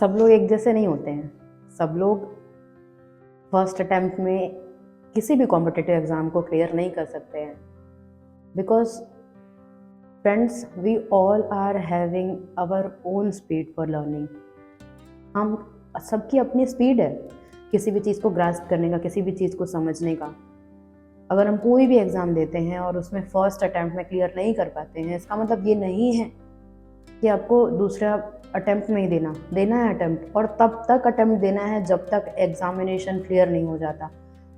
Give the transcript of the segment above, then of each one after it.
सब लोग एक जैसे नहीं होते हैं। सब लोग फर्स्ट अटेम्प्ट में किसी भी कॉम्पिटिटिव एग्ज़ाम को क्लियर नहीं कर सकते हैं। Because friends, we all are having our own speed for learning. हम सबकी अपनी स्पीड है किसी भी चीज़ को ग्रास्प करने का, किसी भी चीज़ को समझने का। अगर हम कोई भी एग्ज़ाम देते हैं और उसमें फर्स्ट अटेम्प्ट में क्लियर नहीं कर पाते हैं, इसका मतलब ये नहीं है कि आपको दूसरा अटेम्प्ट नहीं देना है अटेम्प्ट, और तब तक अटेम्प्ट देना है जब तक एग्जामिनेशन क्लियर नहीं हो जाता,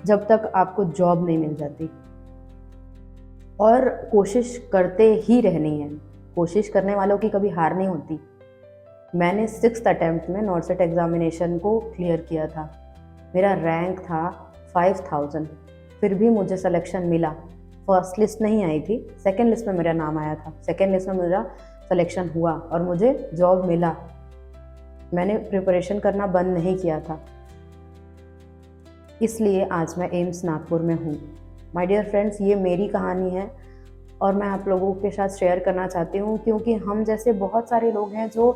जब तक आपको जॉब नहीं मिल जाती। और कोशिश करते ही रहनी है। कोशिश करने वालों की कभी हार नहीं होती। मैंने 6th अटेम्प्ट में नॉर्सेट एग्जामिनेशन को क्लियर किया था। मेरा रैंक था 5000, फिर भी मुझे सिलेक्शन मिला। फर्स्ट लिस्ट नहीं आई थी, सेकेंड लिस्ट में मेरा नाम आया था। सेकेंड लिस्ट में मेरा सिलेक्शन हुआ और मुझे जॉब मिला। मैंने प्रिपरेशन करना बंद नहीं किया था, इसलिए आज मैं एम्स नागपुर में हूँ। माय डियर फ्रेंड्स, ये मेरी कहानी है और मैं आप लोगों के साथ शेयर करना चाहती हूँ, क्योंकि हम जैसे बहुत सारे लोग हैं जो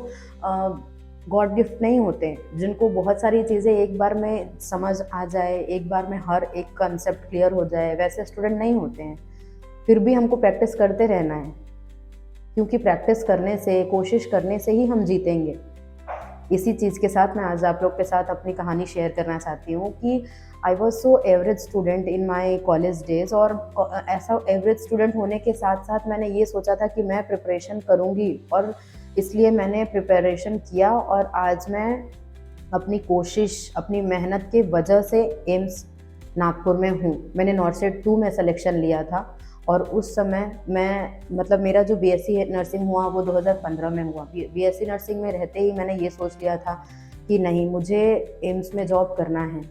गॉड गिफ्ट नहीं होते, जिनको बहुत सारी चीज़ें एक बार में समझ आ जाए, एक बार में हर एक कंसेप्ट क्लियर हो जाए, वैसे स्टूडेंट नहीं होते हैं। फिर भी हमको प्रैक्टिस करते रहना है, क्योंकि प्रैक्टिस करने से, कोशिश करने से ही हम जीतेंगे। इसी चीज़ के साथ मैं आज आप लोग के साथ अपनी कहानी शेयर करना चाहती हूँ कि I was so average student in my college days. और ऐसा एवरेज स्टूडेंट होने के साथ साथ मैंने ये सोचा था कि मैं प्रिपरेशन करूँगी, और इसलिए मैंने प्रिपरेशन किया। और आज मैं अपनी कोशिश, अपनी मेहनत के वजह से एम्स नागपुर में हूँ। मैंने नॉर्सेट 2 में सिलेक्शन लिया था, और उस समय मैं मेरा जो बीएससी नर्सिंग हुआ वो 2015 में हुआ। बीएससी नर्सिंग में रहते ही मैंने ये सोच लिया था कि नहीं, मुझे एम्स में जॉब करना है।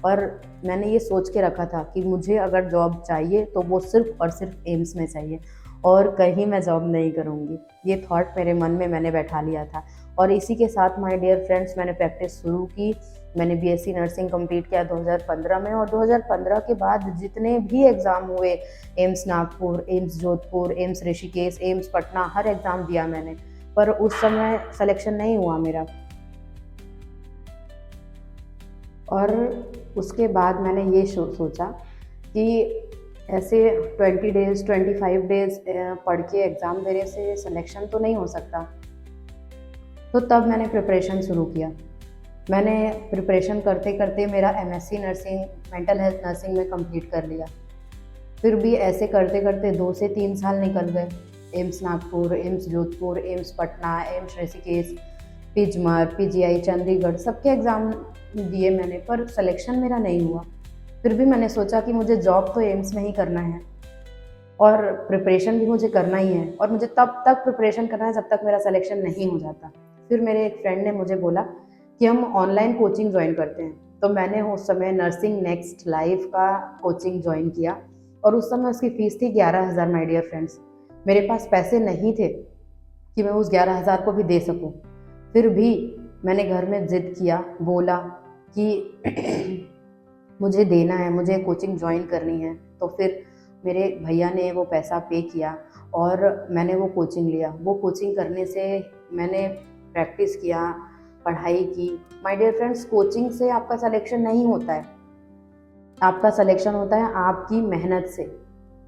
और मैंने ये सोच के रखा था कि मुझे अगर जॉब चाहिए तो वो सिर्फ और सिर्फ एम्स में चाहिए, और कहीं मैं जॉब नहीं करूँगी। ये थॉट मेरे मन में मैंने बैठा लिया था। और इसी के साथ माय डियर फ्रेंड्स, मैंने प्रैक्टिस शुरू की। मैंने बीएससी नर्सिंग कंप्लीट किया 2015 में, और 2015 के बाद जितने भी एग्ज़ाम हुए, AIIMS Nagpur, AIIMS Jodhpur, AIIMS Rishikesh, AIIMS Patna, हर एग्ज़ाम दिया मैंने, पर उस समय सिलेक्शन नहीं हुआ मेरा। और उसके बाद मैंने ये सोचा कि ऐसे 20 डेज़ 25 डेज़ पढ़ के एग्ज़ाम देने से सिलेक्शन तो नहीं हो सकता। तो तब मैंने प्रिपरेशन शुरू किया। मैंने प्रिपरेशन करते करते मेरा MSc nursing, mental health nursing में कंप्लीट कर लिया। फिर भी ऐसे करते करते 2 से 3 साल निकल गए। AIIMS Nagpur, AIIMS Jodhpur, AIIMS Patna, AIIMS Rishikesh, JIPMER, PGI, Chandigarh, सबके एग्ज़ाम दिए मैंने, पर सिलेक्शन मेरा नहीं हुआ। फिर भी मैंने सोचा कि मुझे जॉब तो एम्स में ही करना है, और प्रिपरेशन भी मुझे करना ही है, और मुझे तब तक प्रिपरेशन करना है जब तक मेरा सिलेक्शन नहीं हो जाता। फिर मेरे एक फ्रेंड ने मुझे बोला कि हम ऑनलाइन कोचिंग ज्वाइन करते हैं। तो मैंने उस समय नर्सिंग नेक्स्ट लाइफ का कोचिंग ज्वाइन किया, और उस समय उसकी फ़ीस थी 11,000। माय डियर फ्रेंड्स, मेरे पास पैसे नहीं थे कि मैं उस 11,000 को भी दे सकूं। फिर भी मैंने घर में ज़िद किया, बोला कि मुझे देना है, मुझे कोचिंग ज्वाइन करनी है। तो फिर मेरे भैया ने वो पैसा पे किया और मैंने वो कोचिंग लिया। वो कोचिंग करने से मैंने प्रैक्टिस किया, पढ़ाई की। माय डियर फ्रेंड्स, कोचिंग से आपका सिलेक्शन नहीं होता है, आपका सिलेक्शन होता है आपकी मेहनत से।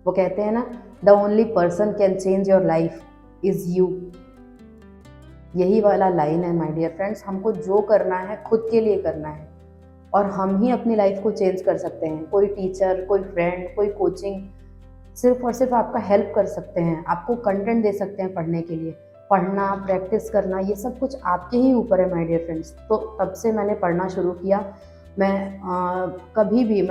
वो कहते हैं ना, the only person can change your life is you. यही वाला लाइन है माय डियर फ्रेंड्स। हमको जो करना है खुद के लिए करना है, और हम ही अपनी लाइफ को चेंज कर सकते हैं। कोई टीचर, कोई फ्रेंड, कोई कोचिंग सिर्फ और सिर्फ आपका हेल्प कर सकते हैं, आपको कंटेंट दे सकते हैं पढ़ने के लिए। पढ़ना, प्रैक्टिस करना, ये सब कुछ आपके ही ऊपर है माय डियर फ्रेंड्स। तो तब से मैंने पढ़ना शुरू किया। मैं कभी भी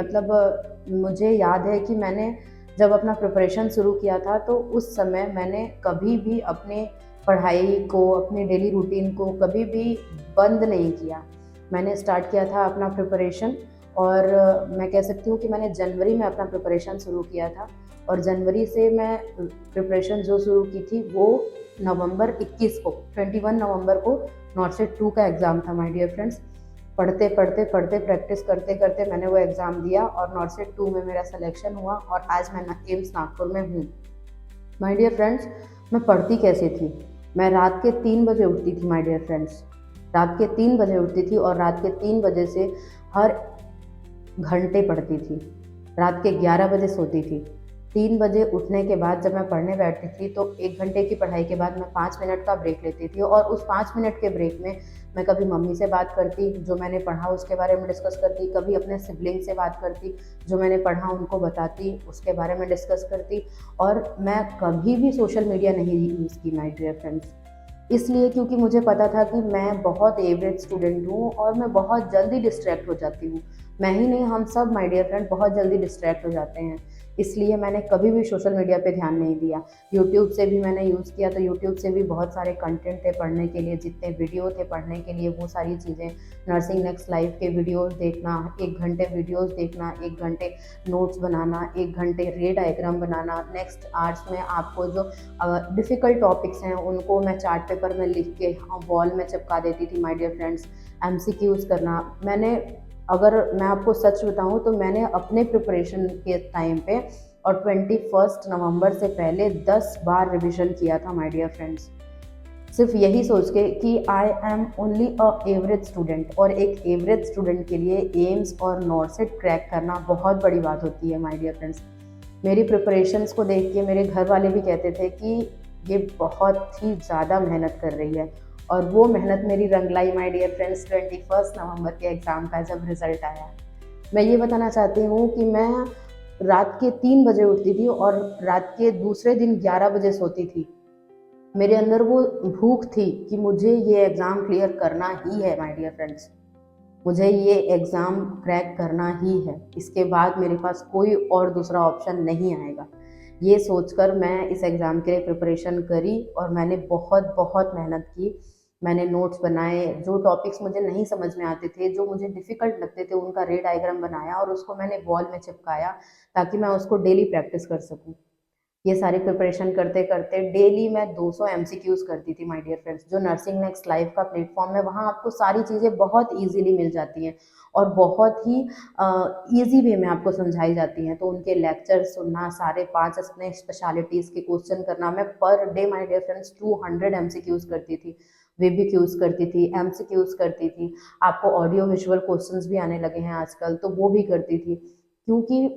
मुझे याद है कि मैंने जब अपना प्रिपरेशन शुरू किया था, तो उस समय मैंने कभी भी अपने पढ़ाई को, अपने डेली रूटीन को कभी भी बंद नहीं किया। मैंने स्टार्ट किया था अपना प्रिपरेशन, और मैं कह सकती हूँ कि मैंने जनवरी में अपना प्रिपरेशन शुरू किया था, और जनवरी से मैं प्रिपरेशन जो शुरू की थी वो नवंबर 21 को, 21 नवंबर को नॉर्सेट 2 का एग्ज़ाम था माय डियर फ्रेंड्स। पढ़ते पढ़ते पढ़ते प्रैक्टिस करते करते मैंने वो एग्ज़ाम दिया, और नॉर्सेट 2 में मेरा सिलेक्शन हुआ, और आज मैं एम्स नागपुर में हूँ। माय डियर फ्रेंड्स, मैं पढ़ती कैसे थी? मैं रात के 3 बजे उठती थी माय डियर फ्रेंड्स। रात के 3 बजे उठती थी और रात के 3 बजे से हर घंटे पढ़ती थी। रात के 11 बजे सोती थी। 3 बजे उठने के बाद जब मैं पढ़ने बैठती थी तो 1 घंटे की पढ़ाई के बाद मैं 5 मिनट का ब्रेक लेती थी और उस 5 मिनट के ब्रेक में मैं कभी मम्मी से बात करती, जो मैंने पढ़ा उसके बारे में डिस्कस करती, कभी अपने सिबलिंग से बात करती, जो मैंने पढ़ा उनको बताती, उसके बारे में डिस्कस करती। और मैं कभी भी सोशल मीडिया नहीं यूज़ की माय डियर फ्रेंड्स। इसलिए क्योंकि मुझे पता था कि मैं बहुत एवरेज स्टूडेंट हूँ और मैं बहुत जल्दी डिस्ट्रैक्ट हो जाती हूँ। मैं ही नहीं, हम सब माय डियर फ्रेंड बहुत जल्दी डिस्ट्रैक्ट हो जाते हैं। इसलिए मैंने कभी भी सोशल मीडिया पे ध्यान नहीं दिया। यूट्यूब से भी मैंने यूज़ किया तो यूट्यूब से भी बहुत सारे कंटेंट थे पढ़ने के लिए, जितने वीडियो थे पढ़ने के लिए वो सारी चीज़ें, नर्सिंग नेक्स्ट लाइफ के वीडियोज़ देखना, 1 घंटे वीडियोज़ देखना, 1 घंटे नोट्स बनाना, 1 घंटे रे डायग्राम बनाना। नेक्स्ट आर्ट्स में आपको जो डिफ़िकल्ट टॉपिक्स हैं उनको मैं चार्ट पेपर में लिख के वॉल में चिपका देती थी माय डियर फ्रेंड्स। एमसीक्यूज़ करना, मैंने, अगर मैं आपको सच बताऊँ तो मैंने अपने प्रिपरेशन के टाइम पे और 21 नवंबर से पहले 10 बार रिवीजन किया था माय डियर फ्रेंड्स। सिर्फ यही सोच के कि I am only a average student, और एक एवरेज स्टूडेंट के लिए एम्स और नॉर्सेट क्रैक करना बहुत बड़ी बात होती है माय डियर फ्रेंड्स। मेरी प्रिपरेशंस को देख के मेरे घर वाले भी कहते थे कि ये बहुत ही ज़्यादा मेहनत कर रही है, और वो मेहनत मेरी रंग लाई माय डियर फ्रेंड्स 21 नवंबर के एग्ज़ाम का जब रिज़ल्ट आया। मैं ये बताना चाहती हूँ कि मैं रात के 3 बजे उठती थी और रात के दूसरे दिन 11 बजे सोती थी। मेरे अंदर वो भूख थी कि मुझे ये एग्ज़ाम क्लियर करना ही है माय डियर फ्रेंड्स। मुझे ये एग्ज़ाम क्रैक करना ही है, इसके बाद मेरे पास कोई और दूसरा ऑप्शन नहीं आएगा। ये सोचकर मैं इस एग्ज़ाम के लिए प्रिपरेशन करी और मैंने बहुत बहुत मेहनत की। मैंने नोट्स बनाए, जो टॉपिक्स मुझे नहीं समझ में आते थे, जो मुझे डिफ़िकल्ट लगते थे, उनका रे डायग्राम बनाया और उसको मैंने वॉल में चिपकाया ताकि मैं उसको डेली प्रैक्टिस कर सकूँ। ये सारी प्रिपरेशन करते करते डेली मैं 200 एमसीक्यूज़ करती थी माय डियर फ्रेंड्स। जो नर्सिंग नेक्स्ट लाइफ का प्लेटफॉर्म है, वहाँ आपको सारी चीज़ें बहुत ईज़िली मिल जाती हैं और बहुत ही ईज़ी वे में आपको समझाई जाती हैं। तो उनके लेक्चर सुनना, सारे 5 अपने स्पेशलिटीज़ के क्वेश्चन करना, मैं per day my dear friends 200 MCQs करती थी, वीबीक्यूज़ करती थी, एमसीक्यूज़ करती थी। आपको ऑडियो विजुअल क्वेश्चंस भी आने लगे हैं आजकल, तो वो भी करती थी। क्योंकि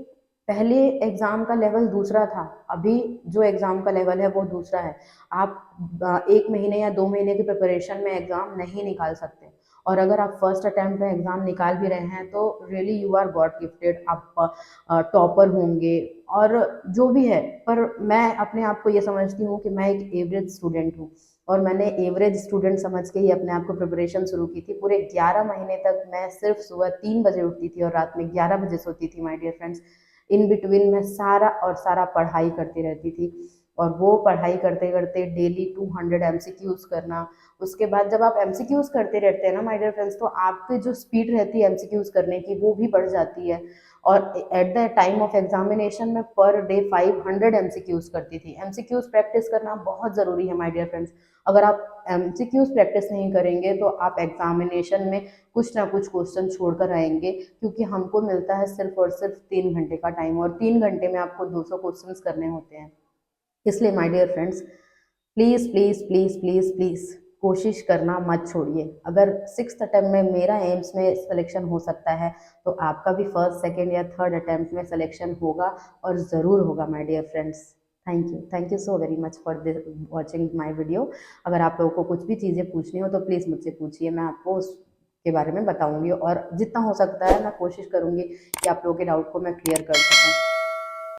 पहले एग्ज़ाम का लेवल दूसरा था, अभी जो एग्ज़ाम का लेवल है वो दूसरा है। आप 1 महीने या 2 महीने की प्रिपरेशन में एग्ज़ाम नहीं निकाल सकते, और अगर आप फर्स्ट अटेम्प्ट में एग्ज़ाम निकाल भी रहे हैं तो really you are god gifted, आप टॉपर होंगे और जो भी है। पर मैं अपने आप को ये समझती हूँ कि मैं एक एवरेज स्टूडेंट हूँ और मैंने एवरेज स्टूडेंट समझ के ही अपने आप को प्रिपरेशन शुरू की थी। पूरे 11 महीने तक मैं सिर्फ सुबह 3 बजे उठती थी और रात में 11 बजे सोती थी my dear friends. In between मैं सारा और सारा पढ़ाई करती रहती थी, और वो पढ़ाई करते करते डेली 200 एमसीक्यूज़ करना। उसके बाद जब आप एमसीक्यूज़ करते रहते हैं ना माय डियर फ्रेंड्स, तो आपकी जो स्पीड रहती है एमसीक्यूज़ करने की वो भी बढ़ जाती है। और at the time of examination में पर डे 500 एमसीक्यूज़ करती थी। एमसीक्यूज़ प्रैक्टिस करना बहुत ज़रूरी है माय डियर फ्रेंड्स। अगर आप एमसीक्यूज़ प्रैक्टिस नहीं करेंगे तो आप एग्जामिनेशन में कुछ ना कुछ क्वेश्चन छोड़कर आएंगे, क्योंकि हमको मिलता है सिर्फ और सिर्फ 3 घंटे का टाइम, और 3 घंटे में आपको 200 क्वेश्चंस करने होते हैं। इसलिए my dear friends, please please please please please कोशिश करना मत छोड़िए। अगर 6th अटेम्प्ट में मेरा एम्स में सिलेक्शन हो सकता है, तो आपका भी फर्स्ट, सेकंड या थर्ड अटेम्प्ट में सिलेक्शन होगा, और ज़रूर होगा my dear friends. Thank you so very much for this watching my video. अगर आप लोगों को कुछ भी चीज़ें पूछनी हो तो प्लीज़ मुझसे पूछिए, मैं आपको उसके बारे में बताऊँगी, और जितना हो सकता है मैं कोशिश करूँगी कि आप लोगों के डाउट को मैं क्लियर कर सकूँ।